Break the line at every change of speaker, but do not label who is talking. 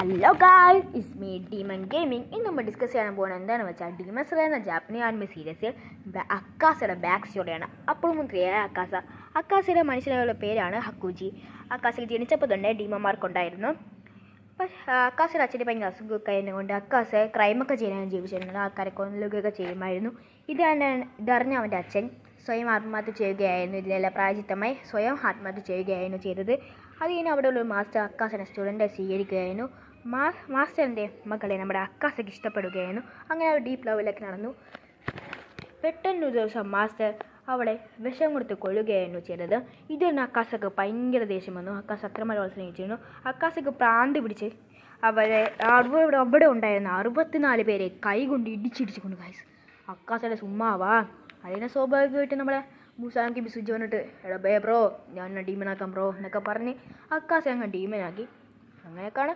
Hello guys, it's me demon gaming. ഇന്ന് നമ്മൾ discuss ചെയ്യാൻ പോകുന്നത് എന്താണെന്ന് വെച്ചാൽ ഡീമൺ സ്ലേയർ എന്ന ജാപ്പനീസ് ആനിമെ സീരീസിൽ അക്കാസയുടെ ബാക്ക് സ്റ്റോറിയാണ്. അപ്പോഴും മുന്ത്രിയായ അക്കാസയുടെ മനുഷ്യനുള്ള പേരാണ് ഹക്കുജി. അക്കാസയ്ക്ക് ജനിച്ചപ്പോൾ തന്നെ ഡീമന്മാർക്കുണ്ടായിരുന്നു. അക്കാസയുടെ അച്ഛൻ്റെ ഭയങ്കര അസുഖമൊക്കെ ആയതുകൊണ്ട് അക്കാസ ക്രൈമൊക്കെ ചെയ്യാനാണ് ജീവിച്ചിരുന്നത്. ആൾക്കാരെ കൊല്ലുകയൊക്കെ ചെയ്യുമായിരുന്നു. ഇതറിഞ്ഞ അവൻ്റെ അച്ഛൻ സ്വയം ആത്മഹത്യ ചെയ്യുകയായിരുന്നു. ഇതിലെല്ലാം പ്രായചിത്തമായി സ്വയം ആത്മഹത്യ ചെയ്യുകയായിരുന്നു ചെയ്തത്. അത് കഴിഞ്ഞ് അവിടെയുള്ള ഒരു മാസ്റ്റർ അക്കാസനെ സ്റ്റുഡൻ്റായി സ്വീകരിക്കുകയായിരുന്നു. മാസ്റ്ററിൻ്റെ മകളെ നമ്മുടെ അക്കാസയ്ക്ക് ഇഷ്ടപ്പെടുകയായിരുന്നു. അങ്ങനെ അവർ ഡീപ്പ് ലെവലിലേക്ക് നടന്നു. പെട്ടെന്നൊരു ദിവസം മാസ്റ്റർ അവളെ വിഷം കൊടുത്ത് കൊല്ലുകയായിരുന്നു ചെയ്തത്. ഇതൊന്നും അക്കാസക്ക് ഭയങ്കര ദേഷ്യം വന്നു. അക്കാസ അക്രമം സ്നേഹിച്ചിരുന്നു. അക്കാസക്ക് പ്രാന്ത് പിടിച്ച് അവിടെ ഉണ്ടായിരുന്ന 64 പേരെ കൈകൊണ്ട് ഇടിച്ചിടിച്ചു കൊണ്ട് ഗൈസ്. അക്കാസയുടെ സുമ്മാവാ. അതിനെ സ്വാഭാവികമായിട്ട് നമ്മളെ മുസാക്കി ബിസുജി വന്നിട്ട് എടാ ബ്രോ ഞാൻ ഡീമനാക്കാം ബ്രോ എന്നൊക്കെ പറഞ്ഞ് അക്കാസ അങ്ങ് ഡീമനാക്കി. അങ്ങനെയൊക്കെയാണ്